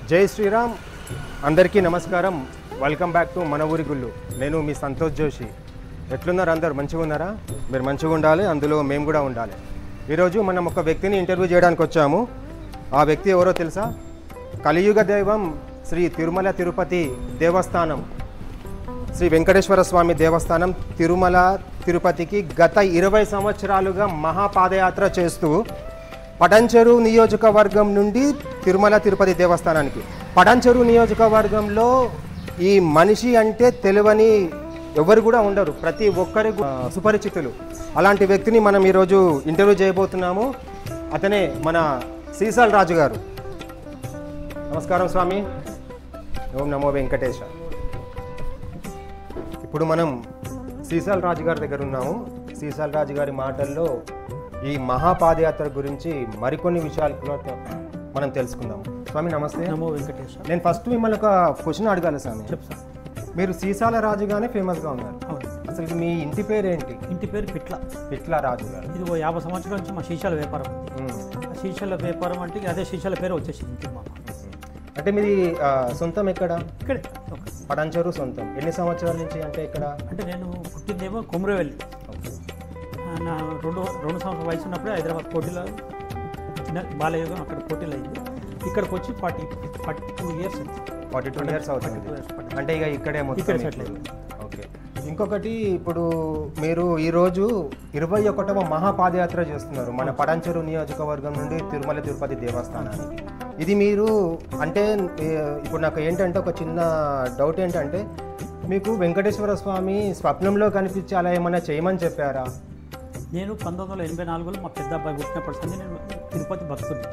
జై శ్రీరామ్ అందరికీ నమస్కారం. వెల్కమ్ బ్యాక్ టు మన ఊరి గుళ్ళు. నేను మీ సంతోష్ జోషి. ఎట్లున్నారు అందరు? మంచిగా ఉన్నారా? మీరు మంచిగా ఉండాలి, అందులో మేము కూడా ఉండాలి. ఈరోజు మనం ఒక వ్యక్తిని ఇంటర్వ్యూ చేయడానికి వచ్చాము. ఆ వ్యక్తి ఎవరో తెలుసా? కలియుగ దైవం శ్రీ తిరుమల తిరుపతి దేవస్థానం, శ్రీ వెంకటేశ్వర స్వామి దేవస్థానం తిరుమల తిరుపతికి గత 20 సంవత్సరాలుగా మహాపాదయాత్ర చేస్తూ పటంచెరు నియోజకవర్గం నుండి తిరుమల తిరుపతి దేవస్థానానికి. పటంచెరు నియోజకవర్గంలో ఈ మనిషి అంటే తెలియని ఎవరు కూడా ఉండరు, ప్రతి ఒక్కరి సుపరిచితులు. అలాంటి వ్యక్తిని మనం ఈరోజు ఇంటర్వ్యూ చేయబోతున్నాము. అతనే మన సీసాల రాజు గారు. నమస్కారం స్వామి. ఓం నమో వెంకటేశ. ఇప్పుడు మనం సీసాల రాజు గారి దగ్గర ఉన్నాము. సీసాల రాజు గారి మాటల్లో ఈ మహాపాదయాత్ర గురించి మరికొన్ని విషయాలు మనం తెలుసుకుందాం. స్వామి నమస్తే. నమో వెంకటేశ. నేను ఫస్ట్ మిమ్మల్ని ఒక క్వశ్చన్ అడగాలి స్వామి. చెప్తాను. మీరు సీసాల రాజుగానే ఫేమస్గా ఉన్నారు. అవును. అసలు మీ ఇంటి పేరు ఏంటి? ఇంటి పేరు పిట్ల రాజు గారు. ఇది 50 సంవత్సరాల నుంచి మా శీషాల వ్యాపారం ఉంది. ఆ శీషాల వ్యాపారం అంటే అదే శీషాల పేరు వచ్చేసింది ఇంటికి మాకు. అంటే మీది సొంతం ఎక్కడ? ఇక్కడే పటంచెరు సొంతం. ఎన్ని సంవత్సరాల నుంచి అంటే ఇక్కడ? అంటే నేను పుట్టిందేమో కొమరవెల్లి. నా రెండు సంవత్సరాల వయసు ఉన్నప్పుడే హైదరాబాద్ పోటీలో చిన్న బాలయోగం అక్కడ పోటీలు అయింది. ఇక్కడికి వచ్చి 42 ఇయర్స్ 42 ఇయర్స్ అవుతుంది. అంటే ఇక ఇక్కడే ఇక్కడ సెటిల్ అయింది. ఓకే. ఇంకొకటి, ఇప్పుడు మీరు ఈరోజు 21వ మహాపాదయాత్ర చేస్తున్నారు మన పటంచెరు నియోజకవర్గం నుండి తిరుమల తిరుపతి దేవస్థానానికి. ఇది మీరు అంటే ఇప్పుడు నాకు ఏంటంటే ఒక చిన్న డౌట్ ఏంటంటే, మీకు వెంకటేశ్వర స్వామి స్వప్నంలో కనిపించి అలా ఏమైనా చేయమని చెప్పారా? నేను 1984లో మా పెద్ద అబ్బాయి పుట్టినప్పటి సంది నేను తిరుపతి భక్తుడిని.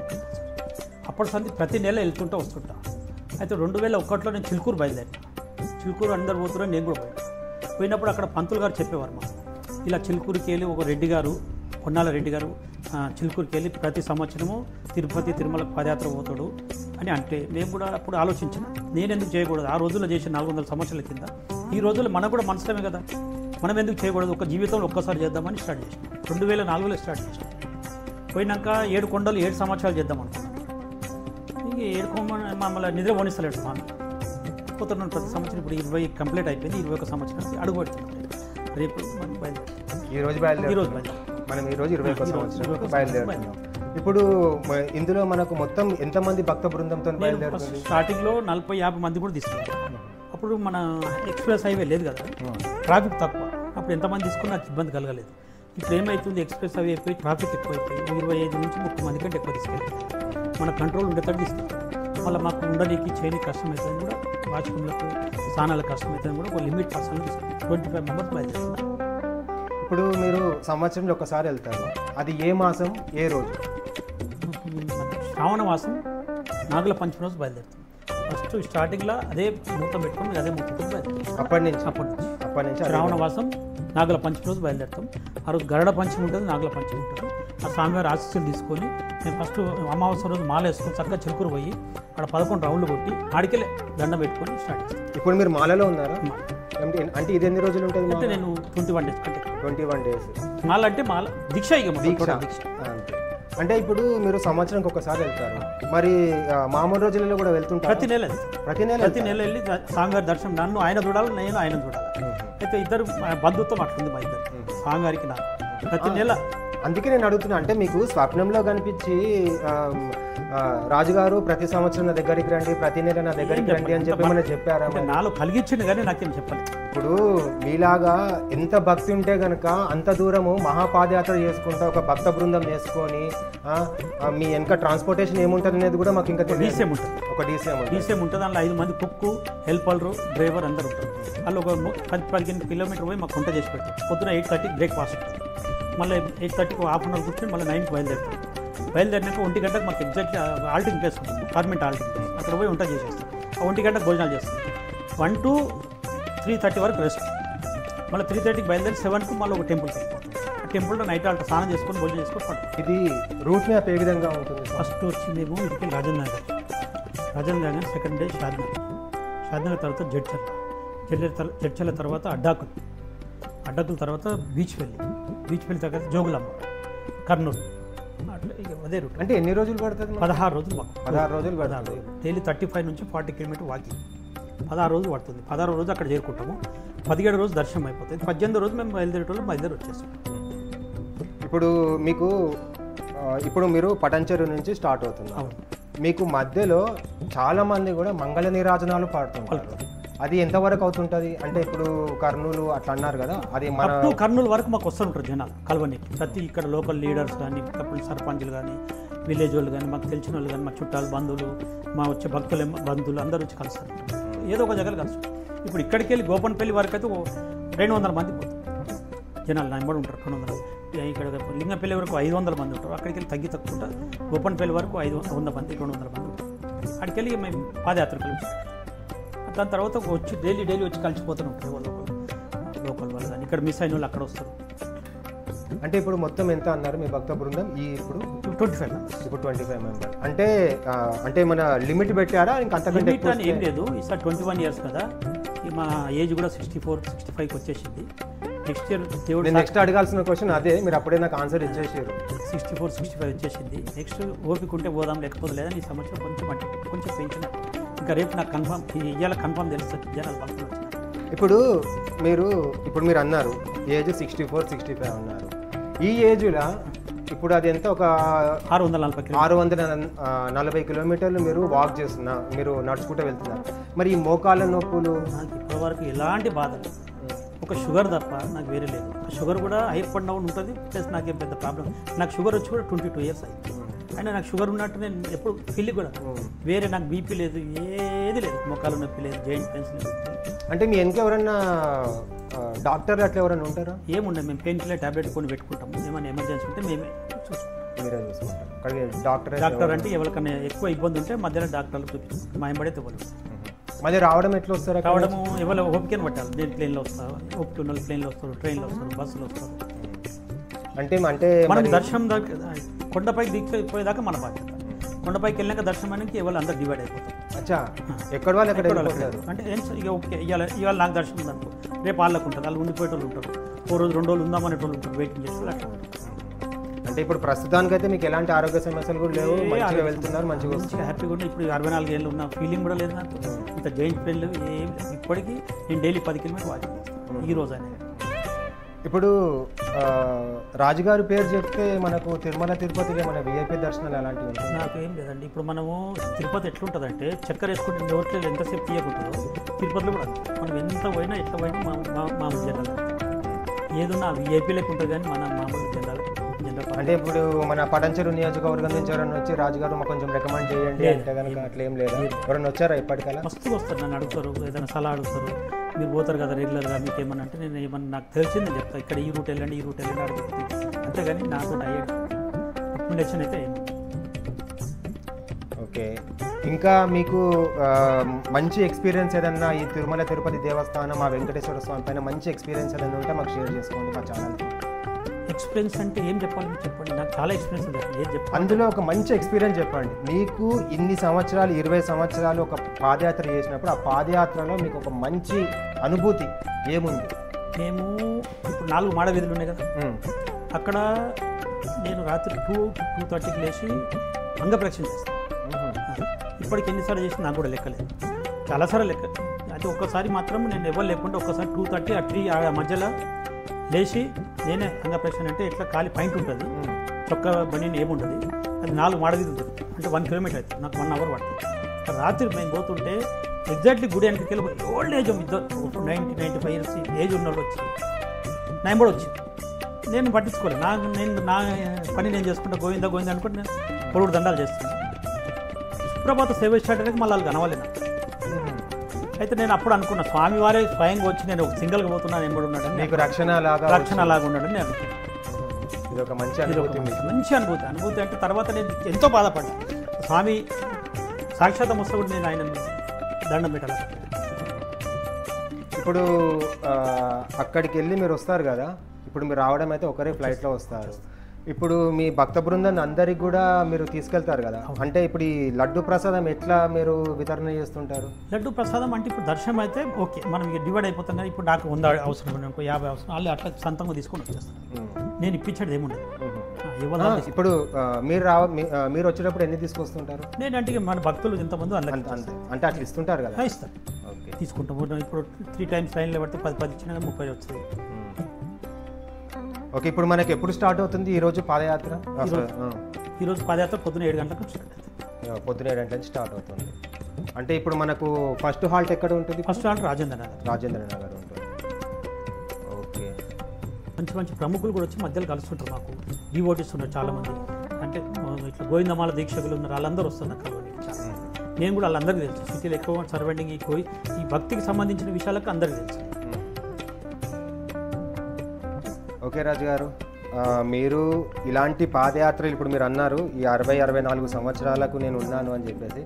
అప్పటి సంది ప్రతి నెల వెళ్తుంటా వస్తుంటా. అయితే 2001లో నేను చిలుకూరు బయలుదేరా. చిలుకూరు అందరు పోతున్నా, నేను కూడా పోయినప్పుడు అక్కడ పంతులు గారు చెప్పేవారు మాకు, ఇలా చిలుకూరుకి వెళ్ళి ఒక రెడ్డి గారు, పొన్నాల రెడ్డి గారు చిలుకూరుకి వెళ్ళి ప్రతి సంవత్సరము తిరుపతి తిరుమలకు పాదయాత్ర పోతాడు అని అంటే మేము కూడా అప్పుడు ఆలోచించాం, నేను ఎందుకు చేయకూడదు? ఆ రోజుల్లో చేసిన 400 సంవత్సరాల కింద ఈ రోజుల్లో మనకు కూడా మనసులమే కదా, మనం ఎందుకు చేయకూడదు? ఒక జీవితంలో ఒక్కసారి చేద్దామని స్టార్ట్ చేసినాం. 2004లో స్టార్ట్ చేసినాం. పోయినాక 7 కొండలు 7 సంవత్సరాలు చేద్దాం అనుకున్నాం. ఇక 7 కొండలు మమ్మల్ని నిద్ర పోనిస్తలేడు స్వామి. పోతున్నాను ప్రతి సంవత్సరం. ఇప్పుడు 20 కంప్లీట్ అయిపోయింది. 21 సంవత్సరానికి అడుగు పెడుతున్నాం. రేపు మనం ఈరోజు మనం ఈరోజు 21 సంవత్సరాలకు బయలుదేరుతున్నాం. ఇప్పుడు ఇందులో మనకు మొత్తం ఎంతమంది భక్త బృందంతో బయలుదేరుతుంది? స్టార్టింగ్లో 40-50 మంది కూడా తీసుకున్నాం. అప్పుడు మన ఎక్స్ప్రెస్ హైవే లేదు కదా, ట్రాఫిక్ తక్కువ. అప్పుడు ఎంతమంది తీసుకున్నా నాకు ఇబ్బంది కలగలేదు. ఇప్పుడు ఏమవుతుంది, ఎక్స్ప్రెస్ హైవే అయిపోయి ట్రాఫిక్ ఎక్కువైపోయి 25 నుంచి 30 మంది కంటే ఎక్కువ తీసుకెళ్తాం. మన కంట్రోల్ ఉండేటట్టు తీసుకెళ్తాం. మళ్ళీ మాకు ఉండడానికి చేయడానికి కష్టమవుతుంది కూడా, వాచ్మెన్లకు స్నానాలకు కష్టమవుతుంది కూడా. ఒక లిమిట్ పర్సన్ తీసుకుంటాం. 25 మెంబర్స్ బయలుదేరుతున్నాం. ఇప్పుడు మీరు సంవత్సరంలో ఒకసారి వెళ్తారు, అది ఏ మాసం ఏ రోజు? శ్రావణ మాసం నాగుల పంచమి రోజు బయలుదేరుతాం. ఫస్ట్ స్టార్టింగ్లో అదే ముహూర్తం పెట్టుకొని అదే ముహూర్తం బయలుదేరుతాం. అప్పటి నుంచి శ్రావణ మాసం నాగుల పంచమి రోజు బయలుదేరుతాం. ఆ రోజు గరుడ పంచమి ఉంటుంది, నాగుల పంచమి ఉంటుంది. ఆ స్వామివారి ఆశీస్సులు తీసుకొని మేము ఫస్ట్ అమావాస్య రోజు మాల వేసుకొని చక్కగా చిలుకూరు పోయి అక్కడ 11 రౌండ్లు కొట్టి ఆడికెళ్ళే దండం పెట్టుకొని స్టార్ట్ చేస్తాం. ఇప్పుడు మీరు మాలలో ఉన్నారా? అంటే ఇది ఎన్ని రోజులు ఉంటుంది? అంటే నేను 21 డేస్ కంటే 21 డేస్. మాల అంటే మాల దీక్ష, ఇక దీక్ష. అంటే ఇప్పుడు మీరు సంవత్సరానికి ఒకసారి వెళ్తారు, మరి మామూలు రోజులలో కూడా వెళ్తుంటారు? ప్రతి నెల వెళ్ళి స్వామివారి దర్శనం, నన్ను ఆయన చూడాలి, నేను ఆయన చూడాలి. అయితే ఇద్దరు బంధుత్వం అట్లుంది మా ఇద్దరు, స్వామివారికి నాకు ప్రతి నెల. అందుకే నేను అడుగుతున్నా, అంటే మీకు స్వప్నంలో కనిపించి రాజుగారు ప్రతి సంవత్సరం నా దగ్గరికి రండి, ప్రతి నెల నా దగ్గరికి రండి అని చెప్పి మనం చెప్పారా? నాలో కలిగించింది కానీ నాకేం చెప్పాలి. ఇప్పుడు మీలాగా ఎంత భక్తి ఉంటే కనుక అంత దూరము మహాపాదయాత్ర చేసుకుంటా ఒక భక్త బృందం చేసుకొని మీ వెనక ట్రాన్స్పోర్టేషన్ ఏముంటుంది అనేది కూడా మాకు ఇంకా డీసీఎం ఉంటుంది. ఒక డీసీఎం ఉంటుంది. అందులో 5 మంది కుక్కు, హెల్పర్లు, డ్రైవర్ అందరు ఉంటారు. వాళ్ళు ఒక 10-15 కిలోమీటర్ పోయి మాకు వంట చేసి పెడతారు. పొద్దున 8:30 బ్రేక్ఫాస్ట్, మళ్ళీ 8:30కి హాఫ్ అన్ అవర్ కూర్చొని మళ్ళీ 9కి బయలుదేరుతాం. బయలుదేరినాక 1 గంటకు మాకు ఎగ్జాక్ట్లీ ఆల్టింగ్ ప్లేస్ ఉంటుంది, పర్మనెంట్ ఆల్టింగ్ ప్లేస్. అక్కడ పోయి వంట చేసేస్తాం. ఆ 1 గంటకు భోజనాలు చేస్తాం. 1 to 3:30 వరకు రెస్ట్. మళ్ళీ 3:30కి బయలుదేరి 7కు మళ్ళీ ఒక టెంపుల్కి వెళ్ళిపోతాం. ఆ టెంపుల్లో నైట్ ఆల్ట్ స్నానం చేసుకొని భోజనం చేసుకొని పడుతుంది. ఇది రూట్ మ్యాప్ ఏ విధంగా ఉంటుంది? ఫస్ట్ వచ్చిందేమో ఇటుకి రాజేంద్ర నగర్, సెకండ్ డే షాద్నగర్ తర్వాత జడ్చర్ల తర్వాత అడ్డాకుల తర్వాత బీచ్ వెళ్ళి తర్వాత జోగులాంబ, కర్నూలు, అట్లా ఇక అదే రూట్. అంటే ఎన్ని రోజులు పడుతుంది? 16 రోజులు మాకు. 16 రోజులు పడుతుంది. డైలీ 35 నుంచి 40 కిలోమీటర్ వాకింగ్. 16 రోజులు పడుతుంది. 16 రోజు అక్కడ చేరుకుంటాము. 17 రోజు దర్శనం అయిపోతుంది. 18 రోజు మేము బయలుదేరి వచ్చేస్తాం. ఇప్పుడు మీకు ఇప్పుడు మీరు పటంచెరు నుంచి స్టార్ట్ అవుతున్నారు. మీకు మధ్యలో చాలా మంది కూడా మంగళ నీరాజనాలు పాడుతుంటారు. అది ఎంతవరకు అవుతుంటుంది? అంటే ఇప్పుడు కర్నూలు అట్లా అన్నారు కదా, అది మన కర్నూలు వరకు మాకు వస్తుంటారు జనాలు కలవనికి. ప్రతి ఇక్కడ లోకల్ లీడర్స్ కానీ, సర్పంచ్లు కానీ, విలేజ్ వాళ్ళు కానీ, మాకు తెలిసిన వాళ్ళు కానీ, మా చుట్టాలు బంధువులు, మా వచ్చే బంధువులు అందరూ వచ్చి కలుస్తారు. ఏదో ఒక జగలు కలుస్తారు. ఇప్పుడు ఇక్కడికి వెళ్ళి గోపన్పల్లి వరకు అయితే 200 మంది పోతారు జనాలు. నా ఎంబడి ఉంటారు 200. ఇక్కడ లింగంపల్లి వరకు 500 మంది ఉంటారు. అక్కడికి వెళ్ళి తగ్గుకుంటా గోపన్పల్లి వరకు 100 మంది 200 మంది ఉంటారు. అక్కడికి వెళ్ళి మేము పాదయాత్ర కలిసి దాని తర్వాత వచ్చి డైలీ వచ్చి కలిసిపోతూనే ఉంటారు లోకల్ వాళ్ళు కానీ. ఇక్కడ మిస్ అయిన వాళ్ళు అక్కడ వస్తారు. అంటే ఇప్పుడు మొత్తం ఎంత అన్నారు మీ భక్త బృందం? ఇప్పుడు 25 మెంబర్స్. ఇప్పుడు 25 మెంబర్స్. అంటే మన లిమిట్ పెట్టారా? ఇంకా అంతకంటే లిమిట్ అని ఏం లేదు. ఈసారి 21 ఇయర్స్ కదా, మా ఏజ్ కూడా 64-65కి వచ్చేసింది. నెక్స్ట్ ఇయర్ దేవుడు నెక్స్ట్ అడగాల్సిన క్వశ్చన్ అదే, మీరు అప్పుడే నాకు ఆన్సర్ ఇచ్చేసారు. 64-65 వచ్చేసింది. నెక్స్ట్ ఓపిక ఉంటే పోదాం, లేకపోతే లేదని ఈ సంవత్సరం కొంచెం పెంచిన. ఇంకా రేపు నాకు ఇవాళ కన్ఫామ్ తెలుస్తుంది జనాలు పడుతున్నారు. ఇప్పుడు మీరు అన్నారు ఏజ్ 64-65 అన్నారు. ఈ ఏజ్లో ఇప్పుడు అది ఎంత? ఒక 640 కిలోమీటర్లు మీరు వాక్ చేస్తున్నా, మీరు నడుచుకుంటూ వెళ్తున్నారు. మరి ఈ మోకాళ్ళ నొప్పులు? నాకు ఇప్పటివరకు ఎలాంటి బాధ లేదు. ఒక షుగర్ తప్ప నాకు వేరే లేదు. షుగర్ కూడా అప్ అండ్ డౌన్ ఉంటుంది. ప్లస్ నాకేం పెద్ద ప్రాబ్లం. నాకు షుగర్ వచ్చి కూడా 22 ఇయర్స్ అయింది. అయినా నాకు షుగర్ ఉన్నట్టు నేను ఎప్పుడు ఫీల్ కూడా వేరే నాకు బీపీ లేదు, ఏది లేదు, మొక్కలు నొప్పి లేదు, జాయింట్ పెయిన్స్ లేదు. అంటే మీ వెనక ఎవరన్నా డాక్టర్ అట్లా ఎవరైనా ఉంటారా? ఏముండదు. మేము పెయిన్ కిల్లర్ ట్యాబ్లెట్ కొని పెట్టుకుంటాము. ఏమైనా ఎమర్జెన్సీ ఉంటే మేమే మీరే చూసుకుంటారు. డాక్టర్ అంటే ఎవరికైనా ఎక్కువ ఇబ్బంది ఉంటే మధ్యలో డాక్టర్లు చూపించుకుంటాం. మా ఎంబడే తెవ్వాలి. మళ్ళీ రావడం ఎట్లా వస్తారా? రావడము ఎవరు ఓపికని పట్టాలి. నేను ప్లేన్లో వస్తారు, ఓపిక ఉన్న ప్లేన్లో వస్తారు, ట్రైన్లో వస్తారు, బస్సులో వస్తారు. అంటే మనకి దర్శనం కొండపైకి దిగిపోయేదాకా మన బాధ్యత. కొండపైకి వెళ్ళాక దర్శనానికి ఎవరు అందరు డివైడ్ అయిపోతారు. అచ్చా, ఎక్కడ వాళ్ళు ఎక్కడ అంటే ఇక ఓకే ఇవాళ నాకు దర్శనం ఉందనుకో, రేపు వాళ్ళకు ఉంటుంది. వాళ్ళు ఉండిపోయేటోళ్ళు ఉంటారు. 4 రోజు 2 రోజులు ఉందామనేటోళ్ళు ఉంటారు, వెయిటింగ్ చేస్తారు. అట్లా అంటే ఇప్పుడు ప్రస్తుతానికైతే మీకు ఎలాంటి ఆరోగ్య సమస్యలు కూడా లేవు, మంచిగా వెళ్తున్నారు, మంచిగా హ్యాపీగా ఉన్నాయి. ఇప్పుడు 64 ఏళ్ళు ఉన్న ఫీలింగ్ కూడా లేదు నాకు. ఇంత జాయింట్ పెయిన్ లేవు, ఏం లేదు. ఇప్పటికీ నేను డైలీ 10 కిలోమీటర్ వాకింగ్ చేస్తాను ఈ రోజు అనేది. ఇప్పుడు రాజుగారి పేరు చెప్తే మనకు తిరుపతిలో మన విఐపీ దర్శనాలు అలాంటివి ఉంటాయి? నాకు ఏం లేదండి. ఇప్పుడు మనము తిరుపతి ఎట్లుంటుందంటే చక్కెర వేసుకుంటే నోట్లో ఎంతసేపు తీయకుంటుందో తిరుపతిలో కూడా మనం ఎంత పోయినా ఎట్లా పోయినా మామూలు జనరల్ ఏదున్నా విఐపీలకు ఉంటుంది. కానీ మన మామూలు జనరల్ అంటే ఇప్పుడు మన పటంచెరు నియోజకవర్గం నుంచి ఎవరైనా వచ్చి రాజుగారు మాకు కొంచెం రికమెండ్ చేయండి అంటే కనుక అట్లా ఏం లేదు? ఎవరైనా వచ్చారా ఇప్పటికల్లా? మస్తుగా వస్తారు, నన్ను అడుగుతారు, ఏదైనా సలహా అడుగుతారు. మీరు పోతారు కదా రెగ్యులర్గా, మీకు ఏమన్నా అంటే నేను ఏమన్నా నాకు తెలిసింది చెప్తాను. ఇక్కడ ఈ రూట్ వెళ్ళండి, ఈ రూట్ వెళ్ళండి అడుగుతుంది. అంతేగాని నాతో అయ్యాడు రికమెండేషన్ అయితే ఏమి. ఓకే, ఇంకా మీకు మంచి ఎక్స్పీరియన్స్ ఏదన్నా ఈ తిరుపతి దేవస్థానం, మా వెంకటేశ్వర స్వామి పైన మంచి ఎక్స్పీరియన్స్ ఏదైనా ఉంటే మాకు షేర్ చేసుకోండి మా ఛానల్. ఎక్స్పీరియన్స్ అంటే ఏం చెప్పాలి మీరు చెప్పండి. నాకు చాలా ఎక్స్పీరియన్స్ ఉంది, ఏం చెప్పాలి? అందులో ఒక మంచి ఎక్స్పీరియన్స్ చెప్పండి. మీకు ఇన్ని సంవత్సరాలు 20 సంవత్సరాలు ఒక పాదయాత్ర చేసినప్పుడు ఆ పాదయాత్రలో మీకు ఒక మంచి అనుభూతి ఏముంది? మేము ఇప్పుడు 4 మాడ వీధులు ఉన్నాయి కదా, అక్కడ నేను రాత్రి 2-2:30కి లేచి అంగప్రక్షణ చేస్తాను. ఇప్పటికి ఎన్నిసార్లు చేసి నాకు కూడా లెక్కలేదు, చాలాసార్లు లెక్క. అయితే ఒక్కసారి మాత్రం నేను ఎవరు లేకుండా ఒక్కసారి 2:30 ఆ 3 మధ్యలో లేచి నేనే అంగప్రక్షణ. అంటే ఇట్లా ఖాళీ పాయింట్ ఉంటుంది, చొక్క బండి ఏముంటుంది. అది 4 మాడ వీధులు దొరుకుతుంది. అంటే 1 కిలోమీటర్ అవుతుంది, నాకు 1 అవర్ పడుతుంది. రాత్రి మేము పోతుంటే ఎగ్జాక్ట్లీ గుడి వెనక్కి వెళ్ళి ఓల్డ్ ఏజ్ 90-95 ఇయర్స్ ఏజ్ ఉన్న వాళ్ళు వచ్చి నా ఎంబడి వచ్చింది. నేను పట్టించుకోలేదు. నా పని నేను చేసుకుంటా, గోవిందా అనుకుంటే నేను పొడుగు దండాలు చేస్తున్నాను. సుప్రభాత సేవ స్టార్ట్ అనేది మళ్ళీ వాళ్ళు కనవాలి నాకు. అయితే నేను అప్పుడు అనుకున్నా, స్వామి వారే స్వయంగా వచ్చి నేను సింగిల్గా పోతున్నాను, ఎంబడి ఉన్నాడని, నీకు రక్షణ లాగా ఉన్నాడని నేను ఇది ఒక మంచి అనుభూతి. అంటే తర్వాత నేను ఎంతో బాధపడ్డా. స్వామి సాక్షాత్ వస్తే నేను ఆయన దండం పెట్టాలి. ఇప్పుడు అక్కడికి వెళ్ళి మీరు వస్తారు కదా, ఇప్పుడు మీరు రావడం అయితే ఒకరే ఫ్లైట్లో వస్తారు. ఇప్పుడు మీ భక్త బృందాన్ని అందరికి కూడా మీరు తీసుకెళ్తారు కదా, అంటే ఇప్పుడు ఈ లడ్డు ప్రసాదం ఎట్లా మీరు వితరణ చేస్తుంటారు? లడ్డు ప్రసాదం అంటే ఇప్పుడు దర్శనం అయితే ఓకే, మనం ఇక డివైడ్ అయిపోతాం కదా. ఇప్పుడు నాకు 100 అవసరం, ఇంకో 50 అవసరం, వాళ్ళు అట్లా సొంతంగా తీసుకొని వచ్చేస్తాను. నేను ఇప్పించేది ఏముండదు. ఇప్పుడు మీరు వచ్చేటప్పుడు ఎన్ని తీసుకొస్తుంటారు? నేనంటే మన భక్తులు ఎంతమంది అంతే అంటే అట్లా ఇస్తుంటారు కదా? ఇస్తాను, తీసుకుంటాం. ఇప్పుడు 3 times లైన్లో పడితే 10 ఇచ్చినా 30 వస్తుంది. ఓకే, ఇప్పుడు మనకి ఎప్పుడు స్టార్ట్ అవుతుంది ఈరోజు పాదయాత్ర? ఈరోజు పాదయాత్ర పొద్దున 7 గంటలకు స్టార్ట్ అవుతుంది. పొద్దున 7 గంటల నుంచి స్టార్ట్ అవుతుంది. అంటే ఇప్పుడు మనకు ఫస్ట్ హాల్ట్ ఎక్కడ ఉంటుంది? ఫస్ట్ హాల్ట్ రాజేంద్ర నగర్ ఉంటుంది. ఓకే, మంచి ప్రముఖులు కూడా వచ్చి మధ్యలో కలుస్తుంటారు. మాకు డివోటీస్ ఉన్నారు చాలామంది, అంటే ఇట్లా గోవిందమాల దీక్షకులు ఉన్నారు, వాళ్ళందరూ వస్తున్నారు అక్కడ. నేను కూడా వాళ్ళందరికీ తెలుసు, సిటీలో ఎక్కువ సర్వెండింగ్ ఈ భక్తికి సంబంధించిన విషయాలకు అందరికీ తెలుసు. ఓకే రాజు గారు, మీరు ఇలాంటి పాదయాత్రలు ఇప్పుడు మీరు అన్నారు ఈ 60-64 సంవత్సరాలకు నేను ఉన్నాను అని చెప్పేసి,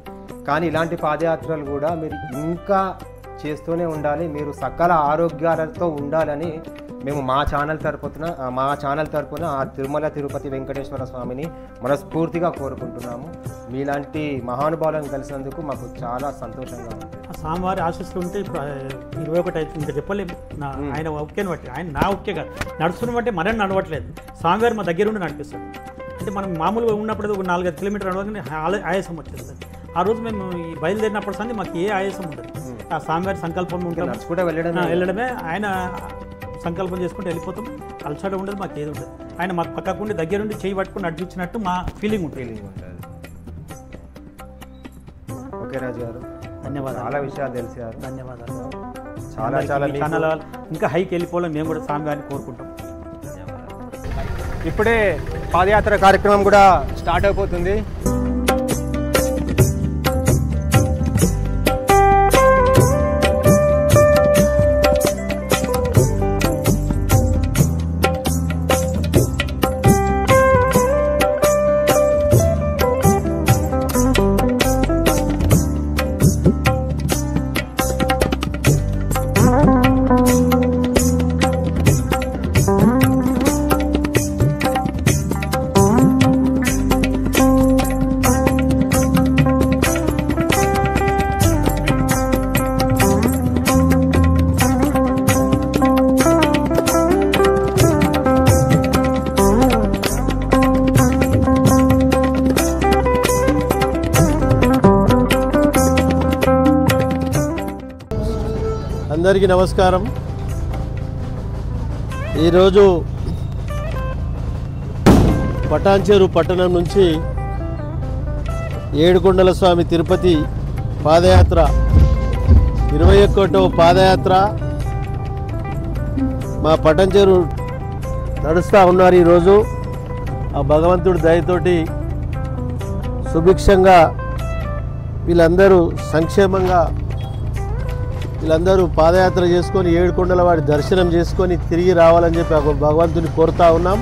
కానీ ఇలాంటి పాదయాత్రలు కూడా మీరు ఇంకా చేస్తూనే ఉండాలి, మీరు సకల ఆరోగ్యాలతో ఉండాలని మేము మా ఛానల్ తరపున ఆ తిరుమల తిరుపతి వెంకటేశ్వర స్వామిని మనస్ఫూర్తిగా కోరుకుంటున్నాము. మీలాంటి మహానుభావులను కలిసినందుకు మాకు చాలా సంతోషంగా ఉంది. స్వామివారి ఆశీస్సులు ఉంటే ఇప్పుడు 21 అవుతుంది, ఇంకా చెప్పలేము. ఆయన ఒకేని బట్టి, ఆయన నా ఒకే కాదు, నడుస్తున్న బట్టి మనం నడవట్లేదు, స్వామివారి మా దగ్గర ఉండి నడిపిస్తాడు. అంటే మనం మామూలుగా ఉన్నప్పుడు ఒక 4-5 కిలోమీటర్లు నడవగానే ఆయాసం వచ్చేస్తుంది. ఆ రోజు మేము ఈ బయలుదేరినప్పుడు సంది మాకు ఏ ఆయాసం ఉండదు. ఆ స్వామివారి సంకల్పం ఉంటుంది, వెళ్ళడమే. ఆయన సంకల్పం చేసుకుంటూ వెళ్ళిపోతాం, అలసట ఉండదు, మాకు ఏది ఉండదు. ఆయన మాకు పక్కకుండి దగ్గరుండి చేయి పట్టుకుని నడిపించినట్టు మా ఫీలింగ్ ఉంటుంది. ఓకే రాజు గారు, ధన్యవాదాలు. చాలా విషయాలు తెలిసారు. ధన్యవాదాలు. చాలా ఛానల్ ఇంకా హైకి వెళ్ళిపోవాలని మేము కూడా స్వామివారిని కోరుకుంటాం. ఇప్పుడే పాదయాత్ర కార్యక్రమం కూడా స్టార్ట్ అయిపోతుంది. అందరికీ నమస్కారం. ఈరోజు పటాన్చెరు పట్టణం నుంచి ఏడుకొండల స్వామి తిరుపతి పాదయాత్ర 21వ పాదయాత్ర మా పటాన్చెరు నడుస్తూ ఉన్నారు. ఈరోజు ఆ భగవంతుడి దయతోటి సుభిక్షంగా వీళ్ళందరూ సంక్షేమంగా వీళ్ళందరూ పాదయాత్ర చేసుకొని ఏడుకొండల వాడి దర్శనం చేసుకొని తిరిగి రావాలని చెప్పి భగవంతుని కోరుతా ఉన్నాం.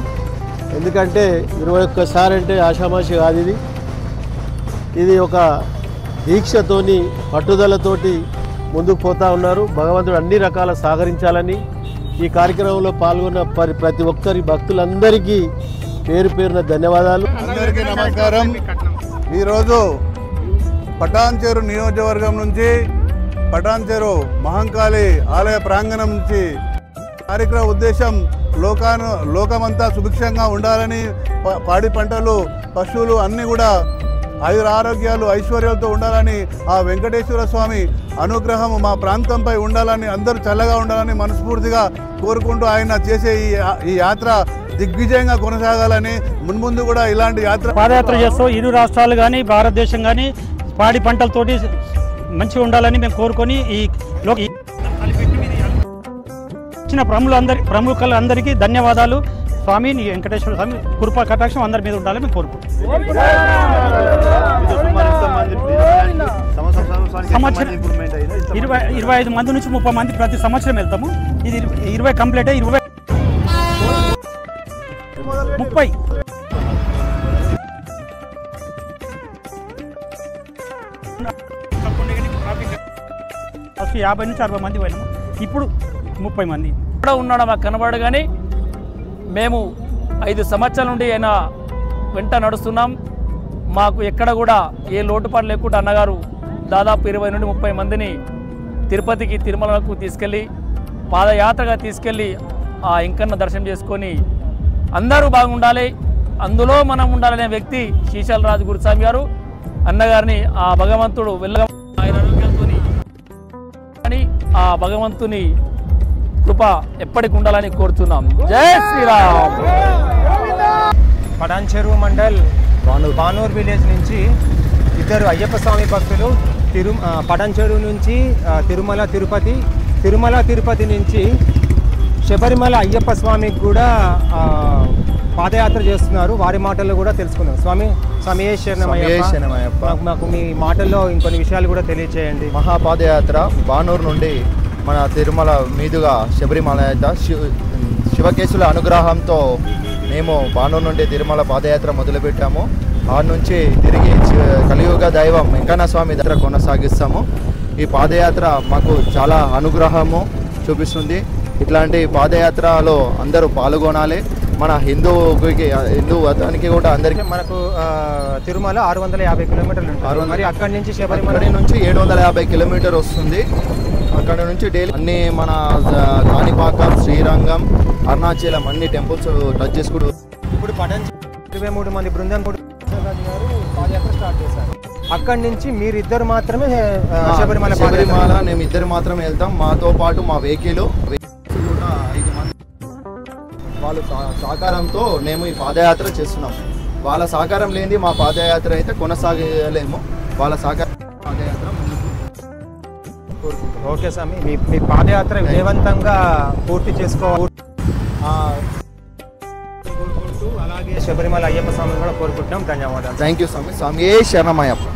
ఎందుకంటే 21 సారి అంటే ఆషామాషి కాదు, ఇది ఒక దీక్షతోని పట్టుదలతోటి ముందుకు పోతూ ఉన్నారు. భగవంతుడు అన్ని రకాల సహకరించాలని ఈ కార్యక్రమంలో పాల్గొన్న ప్రతి ఒక్కరి భక్తులందరికీ పేరు పేరున ధన్యవాదాలు. అందరికీ నమస్కారం. ఈరోజు పటాన్చెరు నియోజకవర్గం నుంచి పటాన్చెరు మహంకాళి ఆలయ ప్రాంగణం నుంచి కార్యక్రమ ఉద్దేశం లోకమంతా సుభిక్షంగా ఉండాలని, పాడి పంటలు పశువులు అన్నీ కూడా ఆయురారోగ్యాలు ఐశ్వర్యాలతో ఉండాలని, ఆ వెంకటేశ్వర స్వామి అనుగ్రహం మా ప్రాంతంపై ఉండాలని, అందరూ చల్లగా ఉండాలని మనస్ఫూర్తిగా కోరుకుంటూ ఆయన చేసే ఈ యాత్ర దిగ్విజయంగా కొనసాగాలని, మున్ముందు కూడా ఇలాంటి పాదయాత్ర చేస్తూ ఇరు రాష్ట్రాలు కానీ భారతదేశం కానీ పాడి పంటలతోటి మంచిగా ఉండాలని మేము కోరుకొని ఇచ్చిన ప్రముఖులందరికీ ధన్యవాదాలు. స్వామి వెంకటేశ్వర స్వామి కృపా కటాక్షం అందరి మీద ఉండాలని మేము కోరుకుంటాం. సంవత్సరం 25 మంది నుంచి 30 మంది ప్రతి సంవత్సరం వెళ్తాము. ఇది 20 కంప్లీట్ అయ్యి 30 ఫస్ట్ 50 నుంచి 60 మంది పోయినాము, ఇప్పుడు 30 మంది కూడా ఉన్నాడు మాకు కనబడు. కానీ మేము 5 సంవత్సరాల నుండి ఆయన వెంట నడుస్తున్నాం. మాకు ఎక్కడ కూడా ఏ లోటుపాటు లేకుండా అన్నగారు దాదాపు 20 నుండి 30 మందిని తిరుపతికి తిరుమలకు తీసుకెళ్ళి పాదయాత్రగా తీసుకెళ్ళి ఆ ఇంకన్న దర్శనం చేసుకొని అందరూ బాగుండాలి, అందులో మనం ఉండాలనే వ్యక్తి శీశాల రాజు గురుస్వామి గారు. అన్నగారిని ఆ భగవంతుడు ఆయన ఆరోగ్యంతోని అని ఆ భగవంతుని కృప ఎప్పటికి ఉండాలని కోరుతున్నాం. జై శ్రీరామ్. పటాన్చెరు మండల్ బానూర్ విలేజ్ నుంచి ఇద్దరు అయ్యప్ప స్వామి భక్తులు పటాన్చెరు నుంచి తిరుమల తిరుపతి నుంచి శబరిమల అయ్యప్ప స్వామికి కూడా పాదయాత్ర చేస్తున్నారు. వారి మాటల్లో కూడా తెలుసుకుందాం. స్వామి శరణమయ్యప్ప, మాకు మీ మాటల్లో ఇంకొన్ని విషయాలు కూడా తెలియచేయండి. మహాపాదయాత్ర బానూరు నుండి మన తిరుమల మీదుగా శబరిమల శివకేశుల అనుగ్రహంతో మేము బానూరు నుండి తిరుమల పాదయాత్ర మొదలుపెట్టాము. ఆ నుంచి తిరిగి కలియుగ దైవం వెంకన్న స్వామి దగ్గర కొనసాగిస్తాము. ఈ పాదయాత్ర మాకు చాలా అనుగ్రహము చూపిస్తుంది. ఇట్లాంటి పాదయాత్రలో అందరూ పాల్గొనాలి. మన హిందూ మతానికి కూడా అందరికీ. మనకు తిరుమల 650 కిలోమీటర్లు ఉంటుంది. మరి అక్కడి నుంచి శబరిమల నుంచి 750 కిలోమీటర్ వస్తుంది. అక్కడ నుంచి డైలీ అన్ని మన కాణిపాకం, శ్రీరంగం, అరుణాచలం అన్ని టెంపుల్స్ టచ్ చేసుకుంటూ ఇప్పుడు 23 మంది బృందం కూడా పాదయాత్ర స్టార్ట్ చేశారు. అక్కడి నుంచి మీరిద్దరు మాత్రమే శబరిమల మేము ఇద్దరు మాత్రమే వెళ్తాం. మాతో పాటు మా వెహికల్ కూడా 5 మంది వాళ్ళ సహకారంతో మేము ఈ పాదయాత్ర చేస్తున్నాం. వాళ్ళ సహకారం లేనిది మా పాదయాత్ర అయితే కొనసాగలేము. వాళ్ళ సహకారం పాదయాత్ర ఓకే స్వామి, మీ పాదయాత్ర విజయవంతంగా పూర్తి చేసుకోవాలి కోరుకుంటూ, అలాగే శబరిమల అయ్యప్ప స్వామిని కూడా కోరుకుంటున్నాం. ధన్యవాదాలు. థ్యాంక్ యూ స్వామి. స్వామి శరణమయ్యప్ప.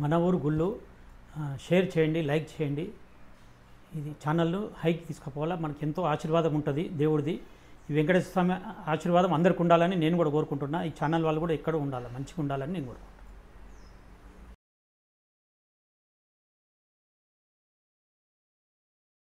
మన ఊరు గుళ్ళు షేర్ చేయండి, లైక్ చేయండి. ఇది ఛానల్ను హైక్ తీసుకుపోవాలా, మనకి ఎంతో ఆశీర్వాదం ఉంటుంది దేవుడిది. ఈ వెంకటేశ్వర స్వామి ఆశీర్వాదం అందరికి ఉండాలని నేను కూడా కోరుకుంటున్నా. ఈ ఛానల్ వాళ్ళు కూడా ఎక్కడ ఉండాలి, మంచిగా ఉండాలని నేను కోరుకుంటున్నాను.